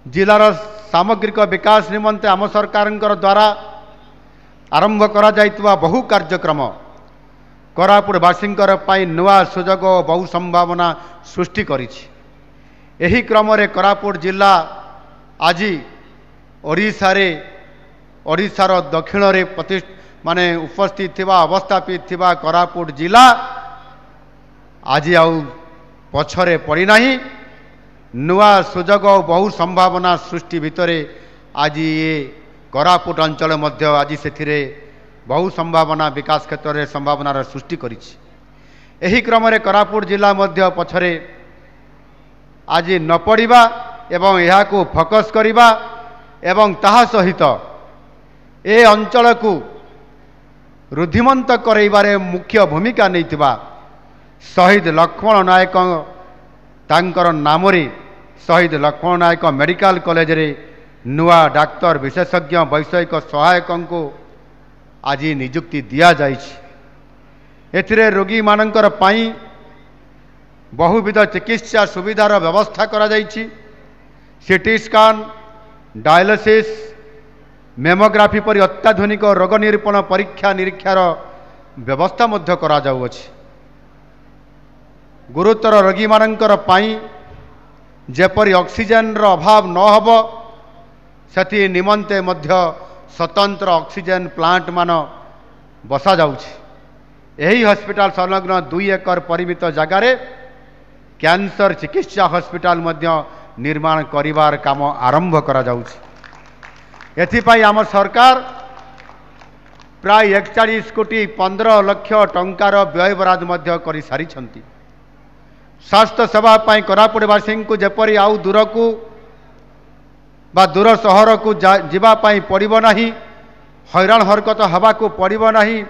जिलार सामग्रिक विकास निमंते आम सरकार द्वारा आरंभ करा जाइतबा बहु कार्यक्रम कोरापुटवासी नुआ सुजोग और बहु संभावना सृष्टि करिछि। एही क्रम रे कोरापुट जिला आज ओडिशार दक्षिण रे माने उपस्थित थिबा अवस्थापित थिबा कोरापुट जिला आज आउ पछरे पड़ी नाही। नुआ सुजोग और बहु संभावना सृष्टि भितरे आज ये कोरापुट अंचल मध्य आज से बहु संभावना विकास क्षेत्र में संभावनार सृष्टि करिछि। एही क्रम रे कोरापुट जिला मध्य पछरे आज न पड़िबा एवं यहा को फोकस करिबा एवं ताहा सहित ए अंचल को रुद्धिमंत करैबारे मुख्य भूमिका नैथिबा शहीद लक्ष्मण नायक तांकर नामरे शहीद लक्ष्मण नायक मेडिकल कॉलेज रे नुआ डाक्तर विशेषज्ञ वैषयिक सहायक को आज नियुक्ति दिया जाइछि। एथिरे रोगी मानकर पाई बहुविध चिकित्सा सुविधार व्यवस्था करा जाइछि। सीटी स्कान डायलिसिस मेमोग्राफी परि अत्याधुनिक रोग निरूपण परीक्षा निरीक्षार व्यवस्था मध्य करा जाउछि। गुरुतर रोगी मानकर पाई जेपरि ऑक्सीजन रो अभाव न हबो सेति निमंते मध्य स्वतंत्र ऑक्सीजन प्लांट मान बसा जाउछि। एही हॉस्पिटल संलग्न 2 एकर परिमित जगार कैंसर चिकित्सा हॉस्पिटल मध्य निर्माण करिवार काम आरंभ करा जाउछि। एथिपाई आम सरकार प्राय 41 कोटी 15 लाख टंकार व्यय बराद मध्य करि सारिछंती। स्वास्थ्य सेवा पाई कोरापुटवासी को जेपरि आउ दूर को बा दूर सहर को जीवा पाई पड़िबो नाही, हैरान हरकत हवा को पड़िबो नाही,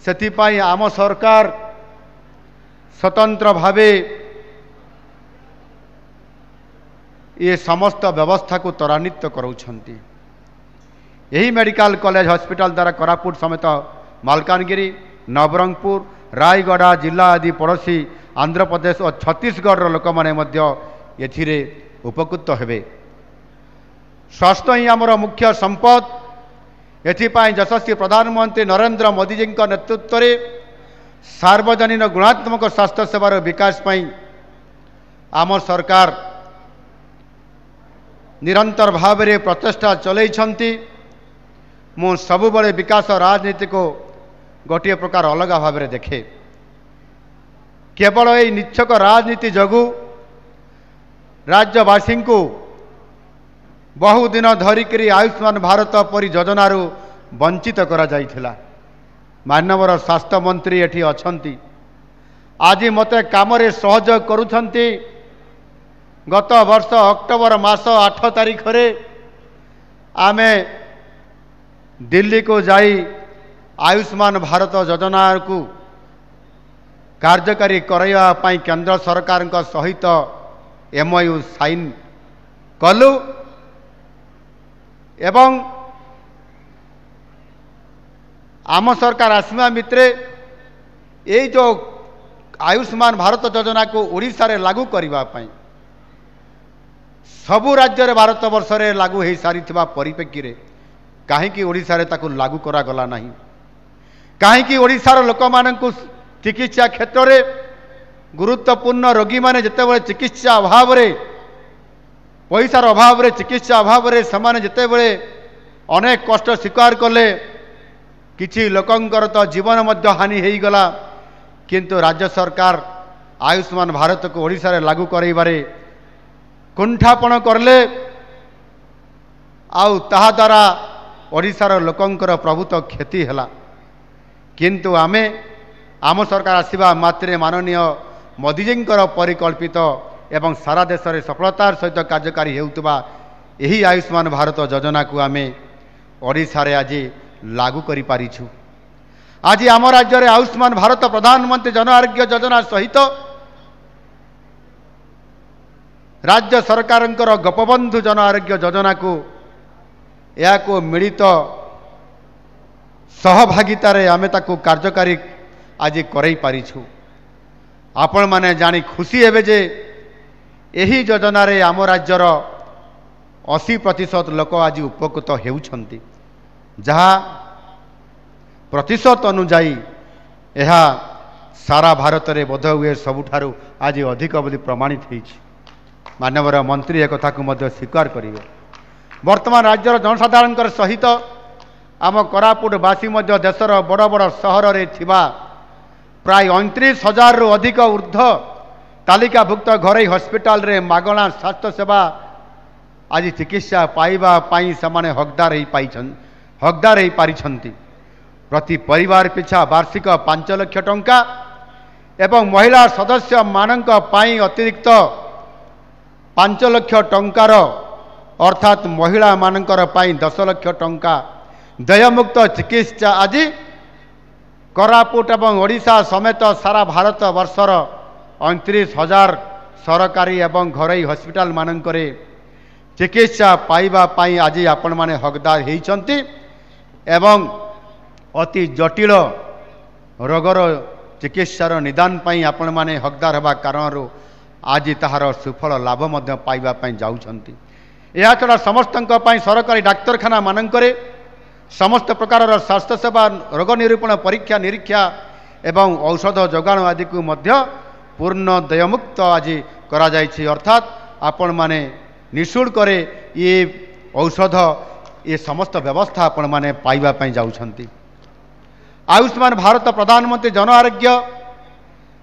सेथिपाई आम सरकार स्वतंत्र भावे ये समस्त व्यवस्था को त्वरान्वित कराउछंती। यही मेडिकल कॉलेज हॉस्पिटल द्वारा कोरापुट समेत मालकानगिरी नवरंगपुर रायगड़ा जिला आदि पड़ोसी आंध्र प्रदेश और छत्तीसगढ़ लोक मैंने एथिरे उपकृत हेबे। स्वास्थ्य ही आमर मुख्य संपद। एथिपाई यशस्वी प्रधानमंत्री नरेंद्र मोदी जी नेतृत्व में सार्वजनिक गुणात्मक स्वास्थ्य सेवार विकास पाई आम सरकार निरंतर भाव में प्रचेषा चलैछंती। मु सबुबले विकास राजनीति को गोटे प्रकार अलग भाव में देखे। केवल यही निच्छक राजनीति जगू राज्यवासी को बहुदिन धरिकी आयुष्मान भारत परी योजनार वंचित करा जाइथिला। मानवर स्वास्थ्य मंत्री एठी अछंती, आज मते काम रे सहयोग करुछंती। गत वर्ष अक्टोबर मास 8 तारिख रे आमे दिल्ली को जाई आयुष्मान भारत योजना को कार्यकारी कराइबा पई केंद्र सरकार सहित MOU साइन कलु एवं आम सरकार आसमा मित्रे ये जो आयुष्मान भारत योजना को ओडिशा रे लागू करिबा पई सबु राज्य रे भारत वर्ष रे लागू हो सारी परिप्रेक्षी रे कहीं ओडिशा रे ताकू लागू करा गला नहीं। कहीं ओडिशार लोक मानकु चिकित्सा क्षेत्र में गुरुत्वपूर्ण रोगी माने जितेबाला चिकित्सा अभाव रे पैसार अभाव रे चिकित्सा अभाव रे समाने जितेबाला अनेक कष्ट स्वीकार कले किछि लोकंकर तो जीवन मध्य हानि हो गला। किंतु राज्य सरकार आयुष्मान भारत को ओडिशा रे लागू करैबारे कुंठापन करले आउ ताहा द्वारा ओडिशार लोकंकर प्रभुत क्षति हैला। किंतु आमे आम सरकार आसिबा मात्रे माननीय मोदीजींकर परिकल्पित एवं सारा देश में सफलतार सहित कार्यकारी हेउतबा यही आयुष्मान भारत योजना को आमे ओडिशा रे आज लागू करि पारिछु। आज आम राज्य में आयुष्मान भारत प्रधानमंत्री जन आरोग्य योजना सहित राज्य सरकार गोपबंधु जन आरोग्य योजना को या को मिलित सहभागितार आम ताकू कार्यकारी आज करई पारिछु। आपण माने जानी खुशी हेबे जे एही योजना रे आम राज्यर 80% लोक आज उपकृत होउछंती जहाँ प्रतिशत अनुजाई यह सारा भारत में बोध हुए सबुठारु आज अधिक बोली प्रमाणित होइछि। माननीय मंत्री एक कथा को स्वीकार करेंगे। वर्तमान राज्यर जनसाधारण सहित आम कोरापुटवासी देशर बड़ बड़ सहर रे थिबा प्राय 29,000 रु अधिक ऊर्ध्व तालिकाभुक्त घरोई हस्पिटाल रे मागणा स्वास्थ्य सेवा आज चिकित्सा पाइबा पाई समाने हकदार हो पारिछंती। प्रति परिवार पिछा वार्षिक 5 लाख टंका एवं महिला सदस्य मानक पाई अतिरिक्त 5 लाख टंकार अर्थात महिला मानकर पाई 10 लाख टंका देयमुक्त चिकित्सा आज कोरापुट एवं ओडिशा समेत सारा भारत वर्षर 29,000 सरकारी एवं घरोई हस्पिटाल मानकरे चिकित्सा पाइबा पाई आज आपण माने हकदार होइछंती एवं अति जटिल रोगर चिकित्सार निदान पाई आपण माने हकदार होगा कारण आज ताहार सुफल लाभ मध्य पाइबा पाई जाउछंती। या छड़ा समस्तंक पाई सरकारी डाक्तरखाना मानकरे समस्त प्रकार स्वास्थ्य सेवा रोग निरूपण परीक्षा निरीक्षा एवं औषध जोगाण आदि को मध्य पूर्ण देयमुक्त आज करा जायछि। अर्थात आपण माने निःशुल्क ये औषध ये समस्त व्यवस्था आपण माने पाइबा पाई जाउछंती। आयुष्मान भारत प्रधानमंत्री जन आरोग्य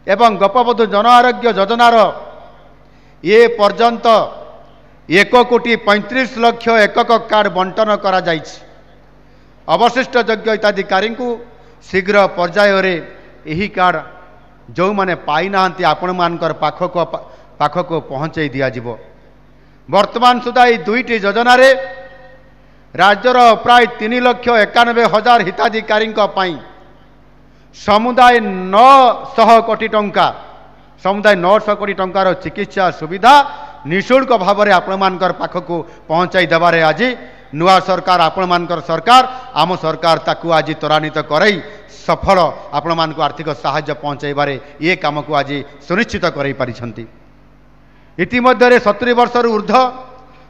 एवं गोपबधू जन आरोग्य योजनार ये पर्यंत 1,35,00,000 एकक कार्ड बंटन करा जायछि। अवशिष्ट योग्य हिताधिकारी को शीघ्र पर्याय रे यही कार्ड जो माने पाई नाहंती आपण मानकर पाखक पहुँचाई दिया जिवो। वर्तमान सुधा ये दुईटी योजना रे राज्यर प्राय 3,91,000 हिताधिकारी समुदाय 900 कोटी टंका समुदाय 900 कोटी टंकार चिकित्सा सुविधा निःशुल्क भाव में आपण मानकर पाखक पहुँचाई देवारे आज नुआ सरकार आपण मानकर सरकार आम सरकार ताकू आज त्वरान्वित करई सफल आपण मानक आर्थिक साहाय्य पहुँचाइबारे ये काम को आज सुनिश्चित करई पारिछंती। इतिमध्य 70 वर्ष ऊर्ध्व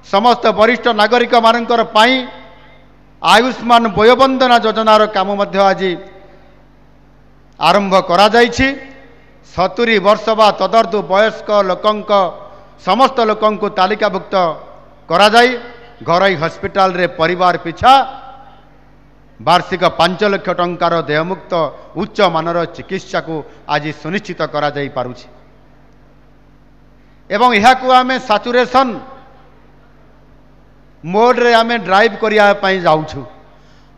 समस्त वरिष्ठ नागरिक मानकर पाई आयुष्मान वयोबंदना योजनार काम मध्य आज आरंभ करा जायछि। 70 वर्ष बा तदर्दु वयस्क लोकंक समस्त लोकंक तालिकाभुक्त करा जाई घरोई हस्पिटाल रे परिवार पिछा वार्षिक 5 लाख टंकार देयमुक्त उच्च मानर चिकित्सा को आज सुनिश्चित करा जाई पारुछि। एवं यह को आमे सैचुरेशन मोड रे आमे ड्राइव करिया पई जाउछु।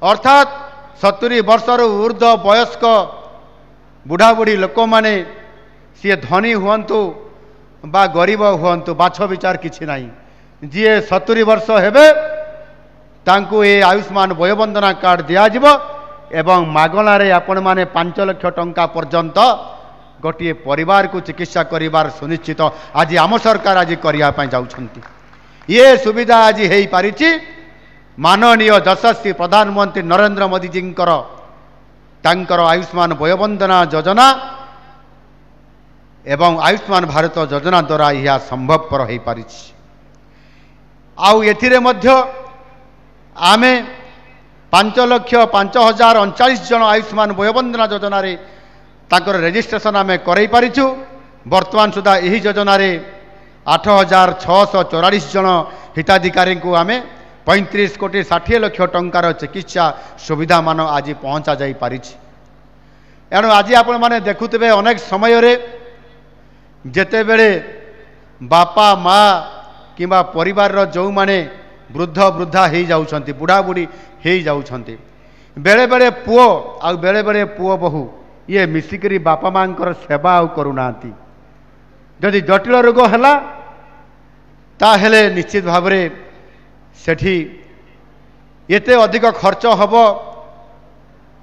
अर्थात 70 वर्ष ऊर्ध्व वयस्क बुढ़ा बुढ़ी लोक माने सी धनी हुंतु बा गरीब हुंतु बाछ विचार किछि नाही जी 70 वर्ष हेबे तांको ए आयुष्मान वयोबंदना कार्ड दिया जिवो एवं मागणा रे आपण माने 5 लाख टंका पर्यंत गोटे परिवार को चिकित्सा करिवार सुनिश्चित आज आम सरकार आज करिया पई जाउछंती। ये सुविधा आज हेई पारिछि माननीय यशस्वी प्रधानमंत्री नरेंद्र मोदी जी तांकर आयुष्मान वयोबंदना योजना एवं आयुष्मान भारत योजना द्वारा यह संभवपर हो पारिछि। आउ एथिरे मध्य आमे 5,05,039 जन आयुष्मान वयोबंदना योजना रे तांकर रेजिस्ट्रेशन आमे करई पारिछु। वर्तमान सुधा यही योजना रे 8,644 जन हिताधिकारी को आमे 35,60,00,000 टंकार चिकित्सा सुविधा मान आज पहुँचा जाई पारिछि। एणु आज आपण माने देखुथिबे अनेक समय रे जेते बेले बापा माँ किंबा परिवार रो जो माने वृद्ध वृद्धा हो जाउछंती बुढ़ा बुढ़ी हो जाउछंती बेले बेले पुओ आ बेले बेले पुओ बहु ये मिसिकरी बापा माँ सेवा आउ करूनांती। जदि जटिल रोग है ताहेले निश्चित भाव में सेठी एते अधिक खर्च हम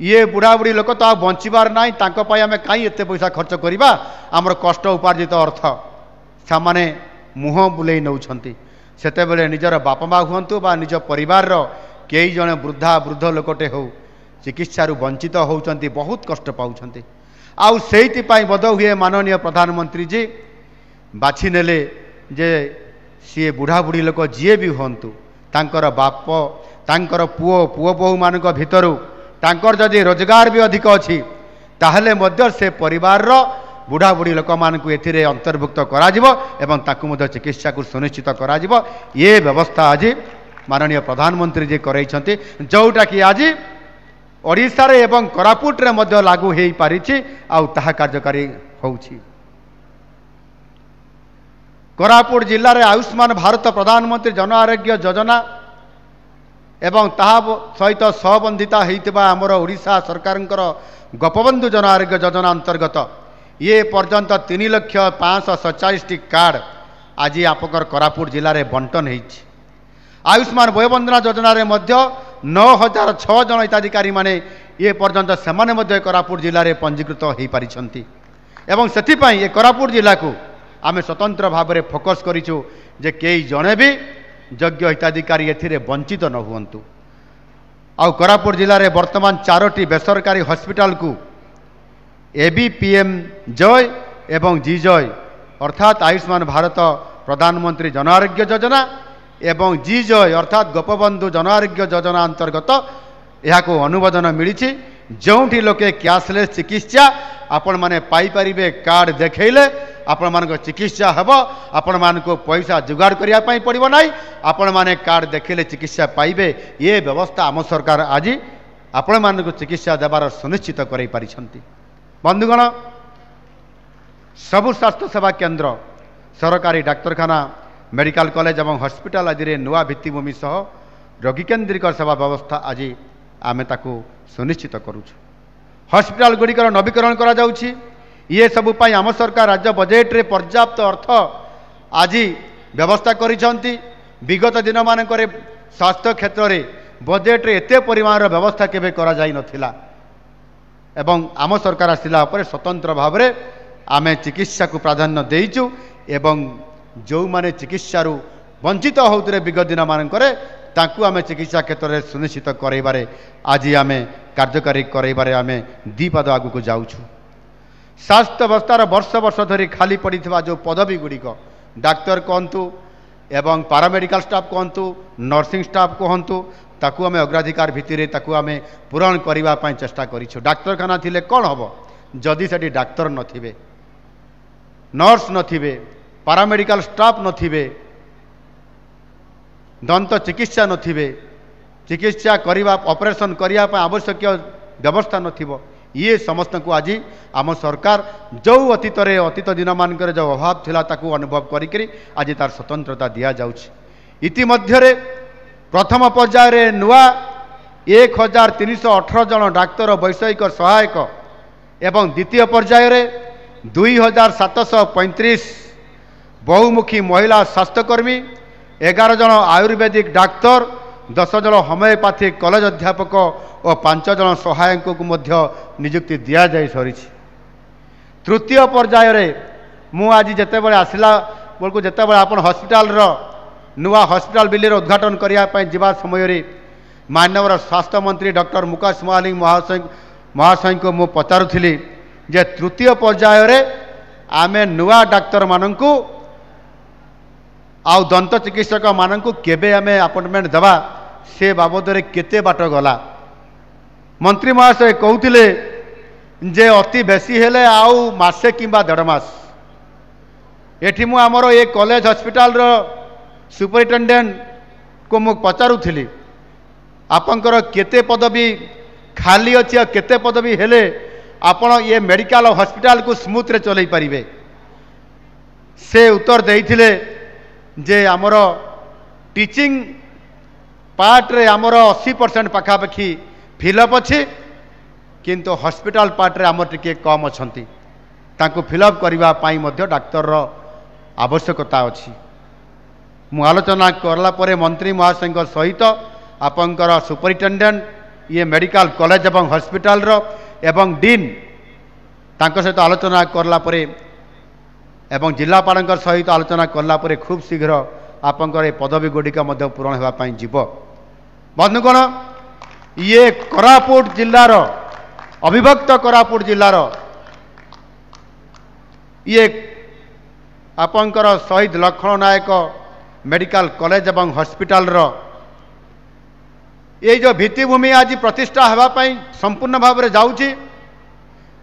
ये बुढ़ा बुढ़ी लोक तो बंचबार ना आम कहीं एत पैसा खर्च करवा आमर कष्ट उपार्जित अर्थ सामाने मुह बुले नौछंती सेतेबेले निजर बापा माँ हुंतु बा निज परिवार कई जन वृद्धा वृद्ध लोकटे हो चिकित्सा वंचित होउछंती बहुत कष्ट पाउछंती। आउ सेइतिपाई बोध हुए माननीय प्रधानमंत्री जी बाछि नेले जे सी बुढ़ा बुढ़ी लोक जी भी हूँ तांकर बाप तांकर पुओ पुओ बहु मानक भितरु तांकर जदि रोजगार भी अधिक अच्छी ताहले मध्य से परिवार रो बुढ़ा बुढ़ी लोक मानक एथिरे अंतर्भुक्त करा जिवो एवं ताकु मध्य चिकित्सा को सुनिश्चित करा जिवो ये व्यवस्था आज माननीय प्रधानमंत्री जी करैछंती जोटा कि आज ओडिशा रे एवं कोरापुट रे मध्य लागू हेई पारिछि आ ताहा कार्यकारी होउछि। कोरापुट जिल्ला रे आयुष्मान भारत प्रधानमंत्री जन आरोग्य योजना एवं ताहा सहित सहबंधिता होइतिबा हमर ओडिशा सरकारंकर गोपबंधु जन आरोग्य योजना अंतर्गत ये पर्यंत 3,547 कार्ड आज आपकर कोरापुट जिले में बंटन होइछि। आयुष्मान वयोवंदना योजना रे मध्य 9,006 जन हिताधिकारी माने ये पर्यंत सेमाने मध्य कोरापुट जिले में पंजीकृत हो पारिछंती एवं सेथिपाई ये कोरापुट जिला को आमे स्वतंत्र भाव में फोकस करिछु जे केई जणे भी योग्य हिताधिकारी एथिरे वंचित न हुअंतु। आ कोरापुट जिले में वर्तमान 4टी बेसरकारी हॉस्पिटल को ABPM जय एवं जी जय अर्थात आयुष्मान भारत प्रधानमंत्री जन आरोग्य योजना एवं जी जय अर्थात गोपबंधु जन आरोग्य योजना अंतर्गत यह अनुमोदन मिली जोठी लोके कैशलेस चिकित्सा आपण माने पाई परिबे कार्ड देखैले आपण मान चिकित्सा हेब आपण मान पैसा जुगाड़ करिया पई पड़िबो नाही आपण माने कार्ड देखैले चिकित्सा पाइबे ये व्यवस्था आम सरकार आज आपण मान चिकित्सा देवार सुनिश्चित करै पारिछंती। बंधुगण सबु स्वास्थ्य सेवा केन्द्र सरकारी डाक्तरखाना मेडिकल कॉलेज और हॉस्पिटल आदि नुआ भित्तिभूमि सह रोगी केन्द्रिक सेवा व्यवस्था आज आम ताकू सुनिश्चित करुछु। हॉस्पिटल गुड़िकर नवीकरण करा जाउछि ये सबुपाई आम सरकार राज्य बजेट रे पर्याप्त अर्थ आज व्यवस्था करिसंती। विगत दिन मानकरे स्वास्थ्य क्षेत्र में बजेट रे एते परिमाण व्यवस्था केबे करा जाई नथिला एवं आम सरकार आसिला पर स्वतंत्र भाव में आम चिकित्सा को प्राधान्य देइचु एवं जो माने चिकित्सारू वंचित होउतरे विगत दिन मानकरे ताकू आम चिकित्सा क्षेत्र में सुनिश्चित करैबारे आज आम कार्यकारी करैबारे आम दीपाद आगु जाउछु। स्वास्थ्य व्यवस्थार वर्ष वर्ष धरी खाली पड़िथिबा जो पदवी गुड़िक डाक्तर कहतु एवं पारामेडिकल स्टाफ कहतु नर्सिंग स्टाफ कहतु ताकू आम अग्राधिकार भित्तिरे ताकू आम पूरण करिबा पई चेष्टा करिछु। डाक्तरखाना थिले कौन हम जदि सेठी डाक्तर नथिबे नर्स नथिबे पारामेडिकल स्टाफ नथिबे दंत चिकित्सा नथिबे चिकित्सा करिबा ऑपरेशन करिया पई आवश्यक व्यवस्था नथिबो ये समस्त को आज आम सरकार जो अतीत दिन मानकर जो अभाव थिला ताकू अनुभव करी आज तार स्वतंत्रता दिया जाउछि। इतिमध्य प्रथम पर्याय नुआ 1,318 जन डाक्तर वैषयिक सहायक एवं द्वितीय पर्याय 2,735 बहुमुखी महिला स्वास्थ्यकर्मी 11 जन आयुर्वेदिक डाक्तर 10 जन होमियोपैथिक कॉलेज अध्यापक और 5 जन सहायक को मध्य नियुक्ति दिया जाय सरी। तृतीय पर्याय मु आज जितेबाला आसला बेलू जितेबाला आप हॉस्पिटल नुआ हॉस्पिटल बिल्डिंग उद्घाटन करने जावा समय माननीय स्वास्थ्य मंत्री डॉक्टर मुकेश महालिंग महाशय को मु पचारुली जे तृतीय पर्याय आम नुआ डाक्तर मानू आउ दंत चिकित्सक मानू केबे आम अपॉइंटमेंट देवा से बाबद केते बाट गला। मंत्री महाशय कहते जे अति बेसी हेले आउ मासे किंबा 1.5 मास एठी मु आमर ए कॉलेज हॉस्पिटल रो सुपरिटेंडेंट को मु पचारुली आपंकर केते पदवी खाली अच्छी केते पदवी हेले आपण ये मेडिकल हॉस्पिटल को स्मूथ रे चलई पारिबे से उत्तर देइथिले जे आमर टीचिंग पार्ट रे आमर 80% पाखापाखि फिलअप अच्छी किंतु हॉस्पिटल पार्ट रे आमर टिके कम अछंती तांको फिलअप करबा पाई मध्य डाक्तर रो आवश्यकता अछि। मु आलोचना करला परे मंत्री महाशय सहित आपंकर सुपरिटेंडेंट ये मेडिकल कॉलेज एवं हॉस्पिटल रो एवं डीन तांको सहित आलोचना करला परे एवं जिलापाल सहित आलोचना करला परे खूब शीघ्र आपंकर पदवी गुड़िक पूरण होगापाई जीव। बंधुगण ये कोरापुट जिलार अविभक्त कोरापुट जिलार ये आपंकर शहीद लक्ष्मण नायक मेडिकल कॉलेज एवं हॉस्पिटल रो ये जो भित्तिभूमि आज प्रतिष्ठा होगापाई संपूर्ण भाव में जाऊँगी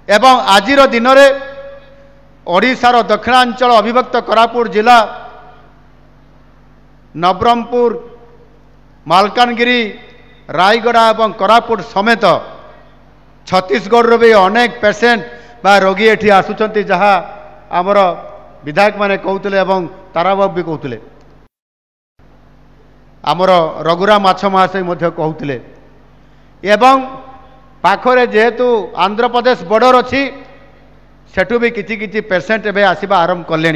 एवं आजिर दिन में ओडिशार दक्षिणांचल अविभक्त कोरापुट जिला नवरंगपुर मालकानगिरी रायगड़ा और कोरापुट समेत छत्तीसगढ़ भी अनेक पेसेंट बा रोगी एठी आसुचंती जहाँ आमर विधायक माने कहते एवं ताराबाबू भी कहते आमर रघुराम माछ महाशय कहते एवं पाखरे जेहेतु आंध्र प्रदेश बॉर्डर अच्छी सेठू भी किछि पेसेंट एवं आसवा आरंभ कले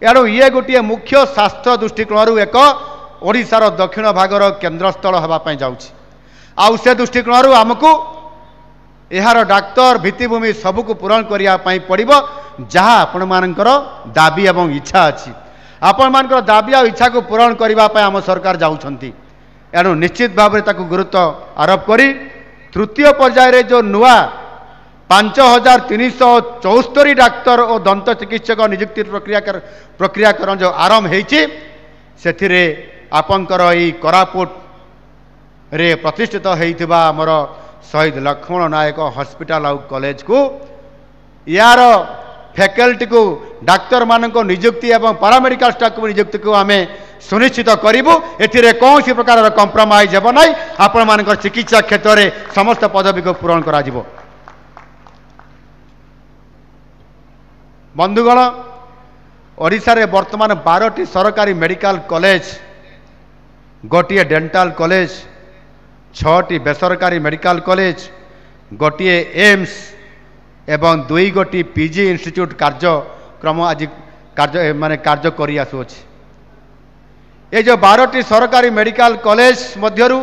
एणु ये गोटे मुख्य स्वास्थ्य दृष्टिकोण एक ओडिशार दक्षिण भागर केन्द्रस्थल होगापाई जाऊँगी आउ से दृष्टिकोण आमको यार डाक्तर भित्तिभूमि सबको पूरण करने पड़ो जहाँ आपण मानकर दाबी एवं इच्छा अच्छी आपण मानकर दाबी आ इच्छा को पूरण करने आम सरकार जाऊँगी एणु निश्चित भाव में ताकू गुरुत्व आरोप करी तृतीय पर्यायर जो नुआ 5374 डाक्तर और दंत चिकित्सक नियुक्ति प्रक्रियाकरण जो आरंभ होती से आपंकर यही कोरापुट रे प्रतिष्ठित होता आमर शहीद लक्ष्मण नायक हॉस्पिटल आउ कॉलेज को यार फैकल्टी को डाक्तर मान नियुक्ति एवं पारामेडिकल स्टाफ को नियुक्ति को आम सुनिश्चित करूँ ए कौन प्रकार कंप्रोमाइज हेब ना आपण मान चिकित्सा क्षेत्र में समस्त पदवी को पूरण करा जिवो। बंधुगण ओडिशा रे वर्तमान 12टी सरकारी मेडिकल कॉलेज गोटे डेंटाल कॉलेज 6टी बेसरकारी मेडिकल कॉलेज गोटे एम्स एवं 2 गोटी पीजी इंस्टीट्यूट कार्यक्रम आज कार्य करी आसुअछि। ये जो 12टी सरकारी मेडिकल कॉलेज मध्यरु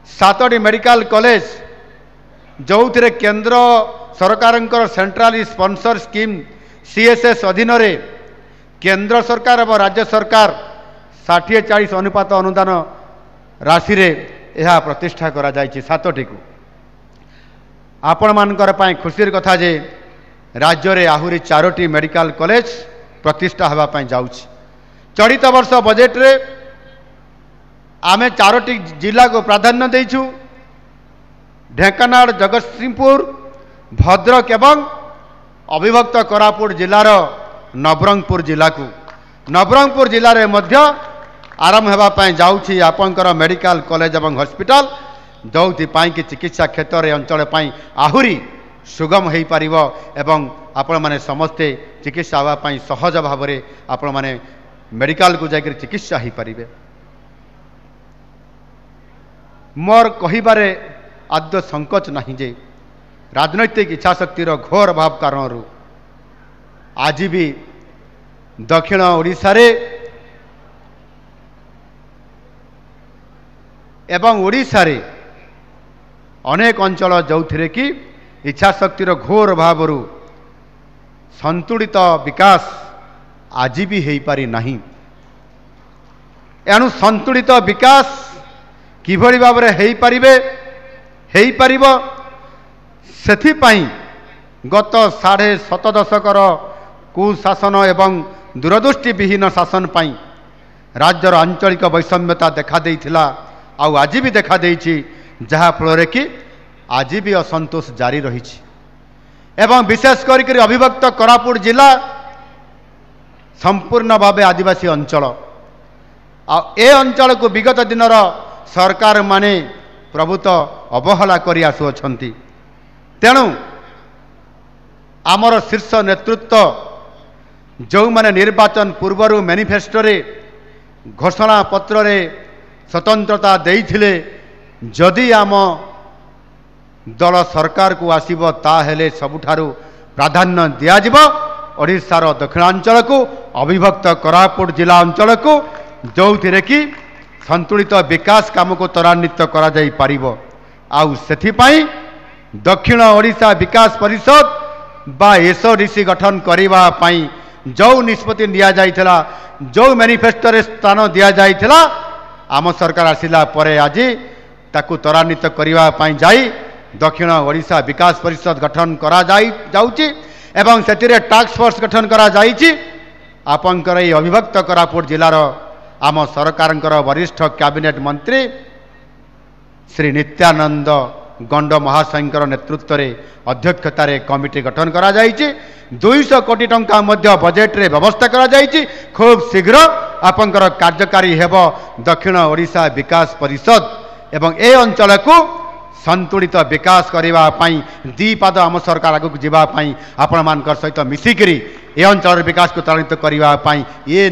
7टी मेडिकल कॉलेज जो थे केंद्र सरकार सेंट्रल स्पॉन्सर स्कीम सीएसएस अधीन रे केंद्र सरकार और राज्य सरकार 60-40 अनुपात अनुदान राशि रे यह प्रतिष्ठा करा जायछि 7टी को। आपण मानकर पाई खुशीर कथा जे राज्य रे आहुरी 4टी मेडिकल कॉलेज प्रतिष्ठा होगा पाई जाउछि। चलित वर्ष बजेट रे आमे 4टी जिला को प्राधान्य देइछु ढेंकानाल जगतसिंहपुर भद्रक एवं अविभक्त कोरापुट जिलार नवरंगपुर जिला को नवरंगपुर जिले में मध्य आरंभ होगापाई जाउछि आपंकर मेडिकल कॉलेज एवं हॉस्पिटल जो कि चिकित्सा क्षेत्र में अंचल आहुरी सुगम हो पार एवं आपण माने समस्ते चिकित्सा होगापाई सहज भाव में आपण माने मेडिकल को जाकर चिकित्सा हो पारे। मोर कहिबारे आद्य संकोच नहीं जे राजनैतिक इच्छाशक्तिर घोर अभाव कारण आज भी दक्षिण ओडिशा रे एवं ओडिशा रे अनेक अंचल जो थे कि इच्छाशक्तिर घोर अभाव संतुलित विकास आज भी हो पारि नहीं। एणु संतुलित विकास किभली भाव में हो पारिबो सेथिपाई गत 7.5 दशकर कुशासन एवं दूरदृष्टि विहीन शासन पाई राज्यर आंचलिक वैषम्यता देखा देइथिला आउ आज भी देखा देइछि जहा फल कि आज भी असंतोष जारी रही एवं विशेष कर अविभक्त कोरापुट जिला संपूर्ण भाव आदिवासी अंचल ए अंचल को विगत दिन सरकार माने प्रभुत अवहेला करि आसुअछंती। तेणु आमर शीर्ष नेतृत्व जो माने निर्वाचन पूर्वर मैनिफेस्टो रे घोषणा पत्र रे स्वतंत्रता देइथिले जदि आम दल सरकार को आसीबो ताहेले सबुठारु प्राधान्य दियाजिबो ओडिशार दक्षिणांचल को अविभक्त कोरापुट जिला अंचल को जो थे कि संतुलित विकास काम को त्वरान्वित करा जाई पारिबो। आउ सेथिपाई दक्षिण ओडिशा विकास परिषद बा एसओडीसी गठन करिबा पाई जो निष्पत्ति निया जाइथिला जो मैनिफेस्टो रे स्थान दिया जाइथिला आम सरकार आसिला परे आज ताकू त्वरान्वित करिबा पाई जाई दक्षिण ओडिशा विकास परिषद गठन करा जाउची एवं सेतिरे टास्क फोर्स गठन करा जाइची। आपंकर अविभक्त कोरापुट जिलार आम सरकार वरिष्ठ कैबिनेट मंत्री श्री नित्यानंद गंड महाशयंकर नेतृत्व में अध्यक्षतार कमिटी गठन करा जायछि। 200 कोटी टंका मध्य बजेट रे व्यवस्था करा जायछि। खूब शीघ्र आपंकर कार्यकारी हेब दक्षिण ओडिशा विकास परिषद एवं ए अंचल को संतुलित विकास करबा पई दीपाद आम सरकार आगु जीवा पई आपण मानकर सहित मिसिकरी ए अंचल विकास को त्वरित करबा पई ये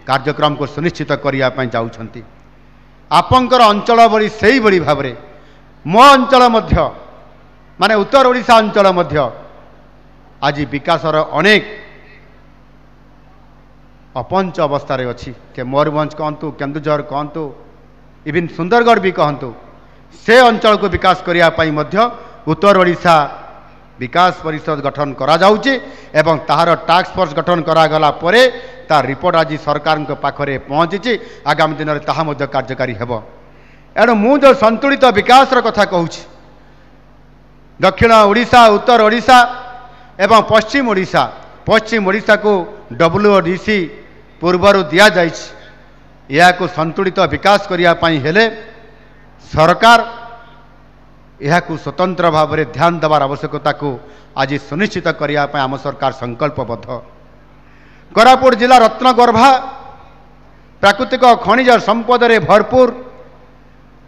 कार्यक्रम को सुनिश्चित करबा पई जाउछंती। आपंकर अंचल बड़ी सही बड़ी भाव में मो अंचल मध्य माने उत्तर ओडिशा अंचल मध्य आज विकासर अनेक अपंच अवस्था रे अछि। के मयूरभंज कहतु, केन्दुझर कहतु, इवन सुंदरगढ़ भी कहतु, से अंचल को विकास करने पाई मध्य उत्तर ओडिशा विकास परिषद गठन करा जाउछि एवं ताहार टास्क फोर्स गठन करा गला परे तार रिपोर्ट आज सरकार पाखरे पहुँची। आगामी दिन में ताहा मध्य कार्यकारी हेब। एणु मु जो संतुलित विकास कथा कहूछि दक्षिण ओडिशा, उत्तर ओडिशा एवं पश्चिम ओडिशा को WODC पूर्वर दि जाइछि। या को संतुलित विकास करिया पई हेले सरकार यह स्वतंत्र भाव में ध्यान देवार आवश्यकता को आज सुनिश्चित करिया पई आम सरकार संकल्पबद्ध। कोरापुट जिला रत्नगर्भा प्राकृतिक खनिज संपद रे भरपूर,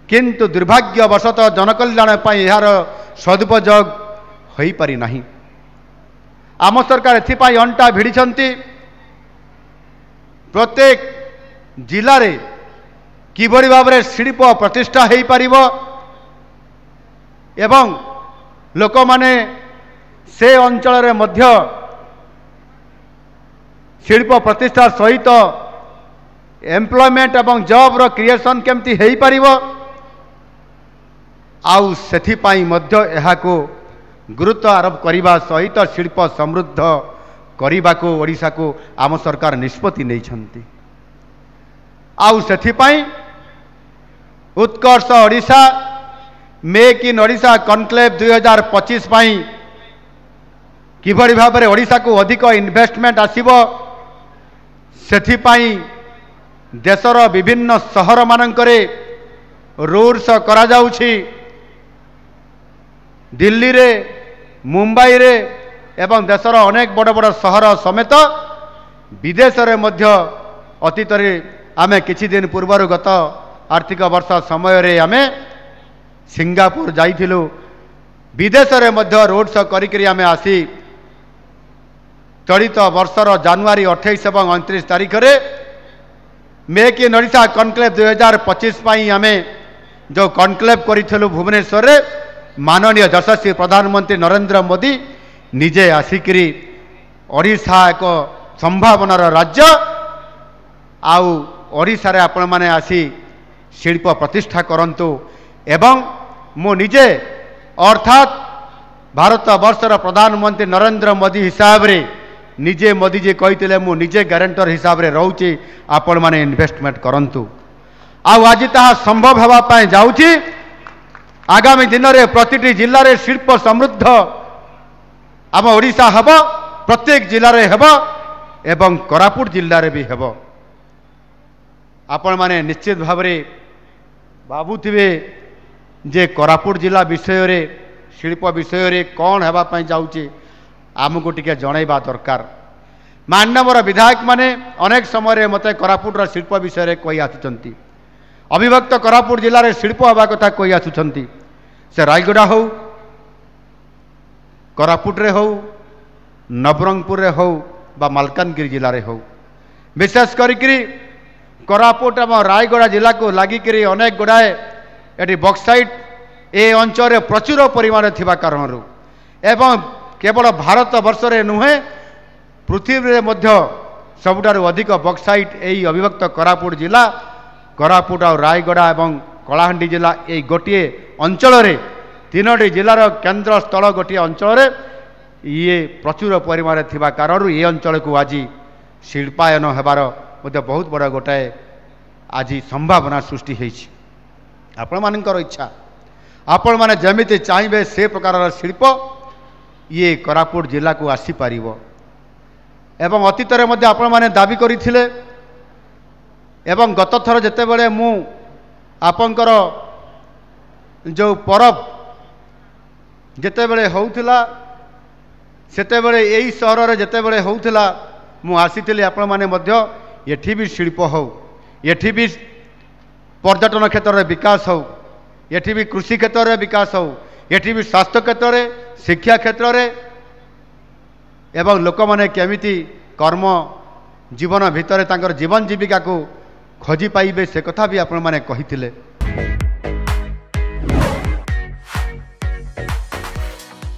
किंतु दुर्भाग्यवशतः जनकल्याण पई यार सदुपयोग होई पारि नाही। आम सरकार एथिपाई अंटा भिड़िछंती। प्रत्येक जिले रे किभଳି भाବରେ शिल्प प्रतिष्ठा हो पारिबो एवं लोक माने से अंचल रे मध्य शिल्प प्रतिष्ठा सहित एम्प्लॉयमेंट एवं जॉब रो क्रिएशन केमती हो पारिबो आउ सेथिपाई मध्य एहाको गुरुत्व आरोप करने सहित शिल्प समृद्ध करने को ओडिशा को आम सरकार निष्पत्ति नहीं। आउ सेथिपाई Utkarsh Odisha make in Odisha conclave 2025 पाई किभଳି भाବରେ ओडिशा को अधिक इन्वेस्टमेंट आसीबो सेथिपाई देशर विभिन्न सहर मानकरे रोड शो करा जाउछि। दिल्ली रे, मुंबई रे एवं देशर अनेक बड़ बड़ सहर समेत विदेश रे मध्य अतीत रे आमे किछि दिन पूर्वर गत आर्थिक वर्ष समय रे आमे सिंगापुर जाइथिलु। विदेश रे मध्य रोड शो करिकरी आमे आसी चलित वर्षर जनवरी 28 एवं 29 तारीख रे मेक इन ओडिशा कनक्लेव 2025 पाई आमे जो कनक्लेव करिथिलु भुवनेश्वर रे माननीय यशस्वी प्रधानमंत्री नरेंद्र मोदी निजे आसिकरी ओडिशा एक संभावनार राज्य आउ ओडिशा रे आपण माने आसी शिल्प प्रतिष्ठा करंतु एवं मु निजे अर्थात भारत वर्षर प्रधानमंत्री नरेंद्र मोदी हिसाब रे निजे मोदी जी कहिथिले मु निजे गारंटर हिसाब रे रहउची आपण माने इन्वेस्टमेंट करंतु आउ आज ताहा संभव हेबा पय जाउची। आगामी दिन में प्रति जिले में शिल्प समृद्ध आम ओडिशा हेब, प्रत्येक जिले में हेब एवं कोरापुट जिले में भी हेब। आपण माने निश्चित भाव में भावुथिबे जे कोरापुट जिला विषय रे शिल्प विषय रे कौन हेबा पई जाउची आमको टिके जणाइबा दरकार। माननीय विधायक माने अनेक समय मते कोरापुट रा शिल्प विषय रे कहि आछुचंती। अविभक्त कोरापुट जिले में शिल्प हवा कथा कही आसुचंती। से रायगड़ा हो, कोरापुट रे हो, नवरंगपुर रे हो बा मालकानगिरी जिले में हो, विशेष करी कोरापुट एवं रायगड़ा जिला को लागिकरी अनेक गुड़ाए एटी बक्साइट ए अंचल प्रचुर परिमाण थिबा कारणरू एवं केवल भारत वर्ष रे नुहे पृथ्वी रे मध्य सबुठारु अधिक बक्साइट एई अविभक्त कोरापुट जिला कोरापुट और रायगड़ा एवं कलाहांडी जिला ये गोटे अंचल रे तीनोटी जिलार केन्द्र स्थल गोटे अंचल ये प्रचुर परिमाण थिबा कारण ये अंचल को आज शिल्पायन हेबार मध्य बहुत बड़ा गोटाए आज संभावना सृष्टि होइछि। आपण मानकर इच्छा आपण माने जमिति चाहिए से प्रकार शिल्प ये कोरापुट जिला को आसी पारिबो एवं अतीत रे मध्य आपण माने दाबी करिथिले एवं गत थर जेते बेले मु आपंकर जो परब जितेबले होउथिला सेतेबले एई सहर रे जितेबले होउथिला मु आसीथिली आपण माने मध्य एठी भी शिल्प हो एठी भी पर्यटन क्षेत्र में विकास हो एठी भी कृषि क्षेत्र में विकास हो एठी भी स्वास्थ्य क्षेत्र में शिक्षा क्षेत्र में एवं लोक माने केमिति कर्म जीवन भितर तांकर जीवन जीविका को खोजी पाइबे से कथा भी आपण माने कहिथिले।